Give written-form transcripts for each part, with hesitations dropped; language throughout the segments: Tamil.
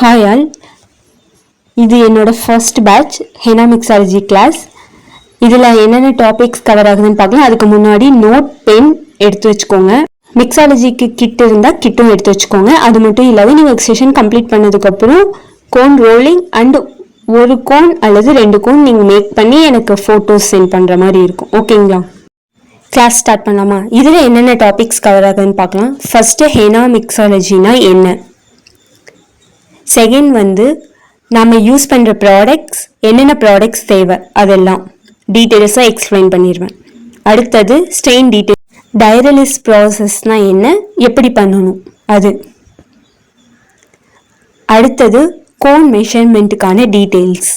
ஹாய் ஆல், இது என்னோட first batch henna mixology class. இதில் என்னென்ன டாபிக்ஸ் கவர் ஆகுதுன்னு பார்க்கலாம். அதுக்கு முன்னாடி நோட் பென் எடுத்து வச்சுக்கோங்க. மிக்ஸாலஜிக்கு கிட் இருந்தால் கிட்டும் எடுத்து வச்சுக்கோங்க. அது மட்டும் இல்லாத நீங்கள் செஷன் கம்ப்ளீட் பண்ணதுக்கப்புறம் கோன் ரோலிங் அண்ட் ஒரு கோன் அல்லது 2 கோன் நீங்கள் மேக் பண்ணி எனக்கு ஃபோட்டோஸ் சென்ட் பண்ணுற மாதிரி இருக்கும். ஓகேங்களா? கிளாஸ் ஸ்டார்ட் பண்ணலாமா? இதில் என்னென்ன டாபிக்ஸ் கவர் ஆகுதுன்னு பார்க்கலாம். ஃபர்ஸ்ட்டு ஹெனா மிக்ஸாலஜினா என்ன, செகண்ட் நாம் யூஸ் பண்ணுற ப்ராடக்ட்ஸ், என்னென்ன ப்ராடக்ட்ஸ் தேவை அதெல்லாம் டீட்டெயில்ஸாக எக்ஸ்பிளைன் பண்ணிடுவேன். அடுத்தது ஸ்டெயின் டீட்டெயில், டைரலிஸ் ப்ராசஸ்னால் என்ன, எப்படி பண்ணணும் அது. அடுத்தது கோன் மெஷர்மெண்ட்டுக்கான டீட்டெயில்ஸ்.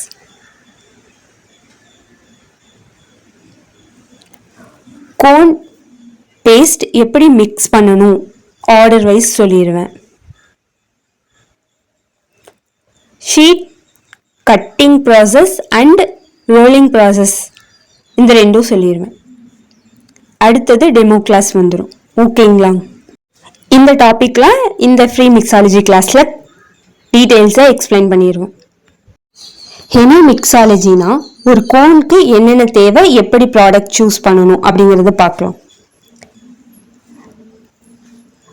கோன் பேஸ்ட் எப்படி மிக்ஸ் பண்ணணும் ஆர்டர் வைஸ் சொல்லிடுவேன். Sheet cutting process and rolling process இந்த ரெண்டும் சொல்லிடுவேன். அடுத்தது டெமோ கிளாஸ் வந்துடும். ஓகேங்களா? இந்த டாப்பிக்கில் இந்த ஃப்ரீ மிக்ஸாலஜி கிளாஸில் டீட்டெயில்ஸாக எக்ஸ்பிளைன் பண்ணிடுவோம். ஹெனா மிக்ஸாலஜினா ஒரு கோனுக்கு என்னென்ன தேவை, எப்படி ப்ராடக்ட் சூஸ் பண்ணணும் அப்படிங்கிறத பார்க்கலாம்.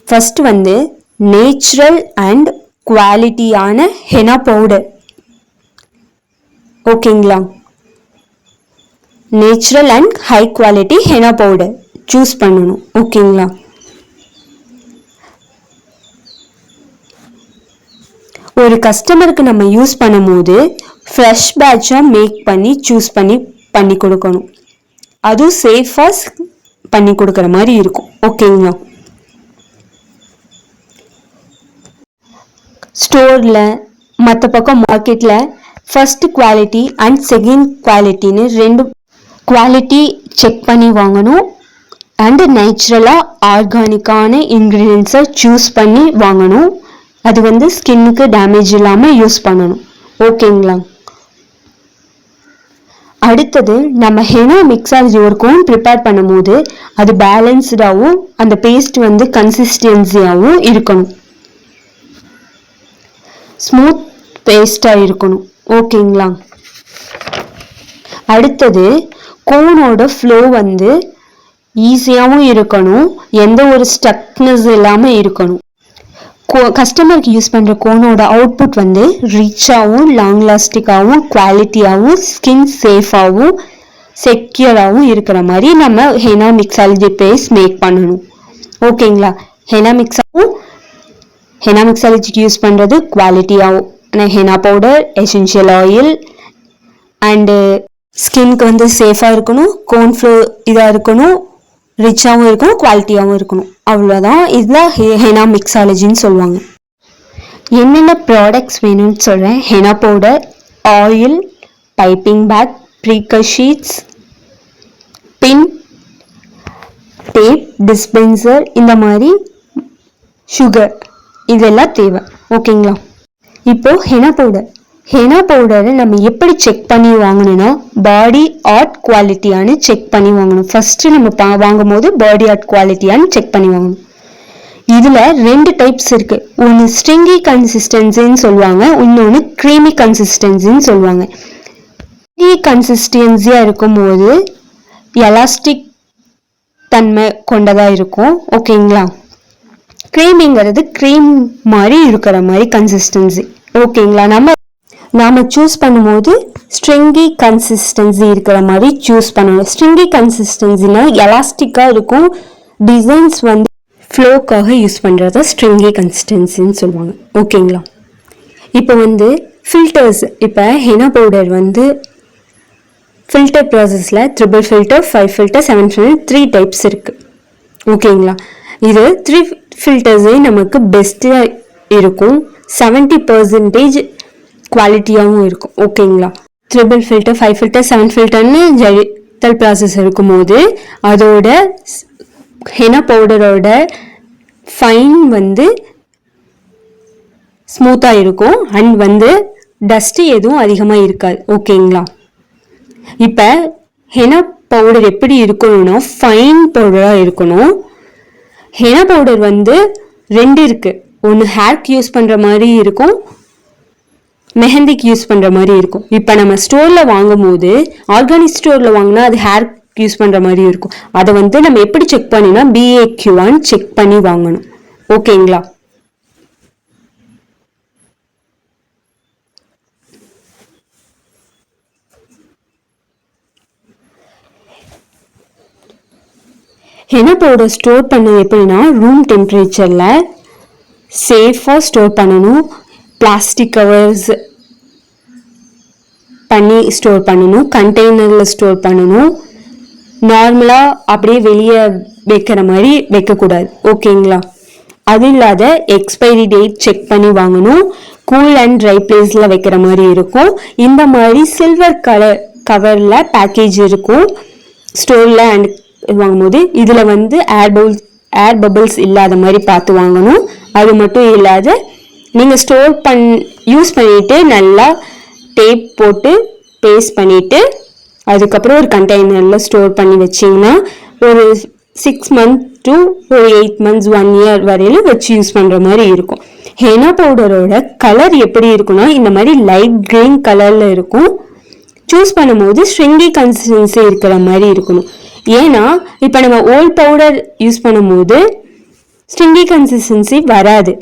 ஃபர்ஸ்ட் நேச்சுரல் அண்ட் குவாலிட்டியான ஹெனா பவுடர். ஓகேங்களா? Natural and high quality henna powder choose பண்ணணும். ஓகேங்களா? ஒரு கஸ்டமருக்கு நம்ம யூஸ் பண்ணும்போது ஃப்ரெஷ் பேட்சாக மேக் பண்ணி சூஸ் பண்ணி கொடுக்கணும். அதுவும் சேஃபாக பண்ணி கொடுக்குற மாதிரி இருக்கும். ஓகேங்களா? ஸ்டோரில் மற்ற பக்கம் மார்க்கெட்டில் ஃபர்ஸ்ட் குவாலிட்டி அண்ட் செகண்ட் குவாலிட்டின்னு 2 குவாலிட்டி செக் பண்ணி வாங்கணும். அண்டு நேச்சுரலாக ஆர்கானிக்கான இன்க்ரீடியன்ஸை சூஸ் பண்ணி வாங்கணும். அது ஸ்கின்னுக்கு டேமேஜ் இல்லாமல் யூஸ் பண்ணணும். ஓகேங்களா? அடுத்தது நம்ம ஹெனா மிக்ஸாலஜி ஒரு கோன் ப்ரிப்பேர் பண்ணும்போது அது பேலன்ஸ்டாகவும் அந்த பேஸ்ட் கன்சிஸ்டன்சியாகவும் இருக்கணும். ஸ்மூத் பேஸ்டாக இருக்கணும். ஓகேங்களா? அடுத்தது கோனோட ஃப்ளோ ஈஸியாகவும் இருக்கணும், எந்த ஒரு ஸ்டக்னஸ் இல்லாமல் இருக்கணும். கஸ்டமருக்கு யூஸ் பண்ணுற கோனோட அவுட்புட் ரிச்சாகவும் லாங் லாஸ்டிக்காகவும் குவாலிட்டியாகவும் ஸ்கின் சேஃபாகவும் செக்யூராகவும் இருக்கிற மாதிரி நம்ம ஹெனா மிக்ஸாலஜி பேஸ்ட் மேக் பண்ணணும். ஓகேங்களா? ஹெனா மிக்ஸாலஜிக்கு யூஸ் பண்ணுறது குவாலிட்டியாகவும் henna powder, essential oil and ஸ்கின்க்கு சேஃபாக இருக்கணும், கோன் ஃப்ளோ இதாக இருக்கணும், ரிச்சாகவும் இருக்கணும், குவாலிட்டியாகவும் இருக்கணும். அவ்வளோதான். இதில் ஹெனா மிக்ஸாலஜின்னு சொல்லுவாங்க. என்னென்ன ப்ராடக்ட்ஸ் வேணும்னு சொல்கிறேன். Henna powder, oil, piping bag, ப்ரீக்கர் ஷீட்ஸ், பின், டேப், டிஸ்பென்சர், இந்த மாதிரி சுகர் இதெல்லாம் தேவை. ஓகேங்களா? இப்போ ஹெனா பவுடரை நம்ம எப்படி செக் பண்ணி வாங்கணும்னா பாடி ஆர்ட் குவாலிட்டியானு செக் பண்ணி வாங்கணும். ஃபர்ஸ்ட் நம்ம வாங்கும் போது பாடி ஆர்ட் குவாலிட்டியானு செக் பண்ணி வாங்கணும். இதுல 2 டைப்ஸ் இருக்கு. ஒன்று ஸ்ட்ரிங்கி கன்சிஸ்டன்சின்னு சொல்லுவாங்க, இன்னொன்று க்ரீமி கன்சிஸ்டன்சின்னு சொல்லுவாங்க. ஸ்ட்ரிங்கி கன்சிஸ்டன்சியா இருக்கும்போது எலாஸ்டிக் தன்மை கொண்டதா இருக்கும். ஓகேங்களா? க்ரீமிங்கிறது க்ரீம் மாதிரி இருக்கிற மாதிரி கன்சிஸ்டன்சி. ஓகேங்களா? நாம சூஸ் பண்ணும்போது ஸ்ட்ரிங்கி கன்சிஸ்டன்சி இருக்கிற மாதிரி சூஸ் பண்ணணும். ஸ்ட்ரிங்கி கன்சிஸ்டன்சினா எலாஸ்டிக்காக இருக்கும், டிசைன்ஸ் ஃப்ளோக்காக யூஸ் பண்ணுறத ஸ்ட்ரிங்கி கன்சிஸ்டன்சின்னு சொல்லுவாங்க. ஓகேங்களா? இப்போ ஃபில்டர்ஸ், இப்போ ஹெனா பவுடர் ஃபில்டர் ப்ராசஸில் 3 ஃபில்டர், 5 ஃபில்டர், 7 ஃபில்டர், 3 டைப்ஸ் இருக்குது. ஓகேங்களா? இது 3 ஃபில்டர்ஸே நமக்கு பெஸ்ட்டாக இருக்கும், 70% குவாலிட்டியாகவும் இருக்கும். ஓகேங்களா? 3 ஃபில்டர், 5 ஃபில்டர், 7 ஃபில்டர்னு ஜெயித்தல் ப்ராசஸ் இருக்கும்போது அதோட ஹெனா பவுடரோட ஃபைன் ஸ்மூத்தாக இருக்கும் அண்ட் டஸ்ட்டு எதுவும் அதிகமாக இருக்காது. ஓகேங்களா? இப்போ ஹெனா பவுடர் எப்படி இருக்கணும்னா ஃபைன் பவுடராக இருக்கணும். ஹெனா பவுடர் 2 இருக்கு. ஒன்று ஹேர்க்கு யூஸ் பண்ணுற மாதிரி இருக்கும், மெஹந்திக்கு யூஸ் பண்ணுற மாதிரி இருக்கும். இப்போ நம்ம ஸ்டோரில் வாங்கும் போது ஆர்கானிக் ஸ்டோரில் வாங்கினா அது ஹேர் யூஸ் பண்ணுற மாதிரி இருக்கும். அதை வந்து நம்ம எப்படி செக் பண்ணினா BAQ1 செக் பண்ணி வாங்கணும். ஓகேங்களா? ஹெனா பவுடர் ஸ்டோர் பண்ண எப்படின்னா ரூம் டெம்பரேச்சரில் சேஃபாக ஸ்டோர் பண்ணணும். பிளாஸ்டிக் கவர்ஸ் பண்ணி ஸ்டோர் பண்ணணும், கண்டெய்னரில் ஸ்டோர் பண்ணணும். நார்மலாக அப்படியே வெளியே வைக்கிற மாதிரி வைக்கக்கூடாது. ஓகேங்களா? அது இல்லாத எக்ஸ்பைரி டேட் செக் பண்ணி வாங்கணும். கூல் அண்ட் ட்ரை பிளேஸில் வைக்கிற மாதிரி இருக்கும். இந்த மாதிரி சில்வர் கவரில் பேக்கேஜ் இருக்கும் ஸ்டோரில் அண்ட் வாங்கும்போது. இதில் வந்து ஏர் பபிள்ஸ் இல்லாத மாதிரி பார்த்து வாங்கணும். அது மட்டும் இல்லாத நீங்கள் ஸ்டோர் யூஸ் பண்ணிவிட்டு நல்லா டேப் போட்டு பேஸ்ட் பண்ணிவிட்டு அதுக்கப்புறம் ஒரு கண்டெய்னரில் ஸ்டோர் பண்ணி வச்சிங்கன்னா ஒரு 6 months to ஒரு 8 months 1 year வரையிலும் வச்சு யூஸ் பண்ணுற மாதிரி இருக்கும். ஹெனா பவுடரோட கலர் எப்படி இருக்குன்னா இந்த மாதிரி லைட் கிரீன் கலரில் இருக்கும். சூஸ் பண்ணும்போது ஸ்ட்ரிங்கி கன்சிஸ்டன்சி இருக்கிற மாதிரி இருக்கணும். ஏன்னா இப்போ நம்ம ஓல்ட் பவுடர் யூஸ் பண்ணும்போது ஸ்ட்ரிங்கி கன்சிஸ்டன்சி வராது.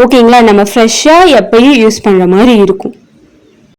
ஓகேங்களா? நம்ம ஃப்ரெஷ்ஷாக எப்பயும் யூஸ் பண்ணுற மாதிரி இருக்கும்.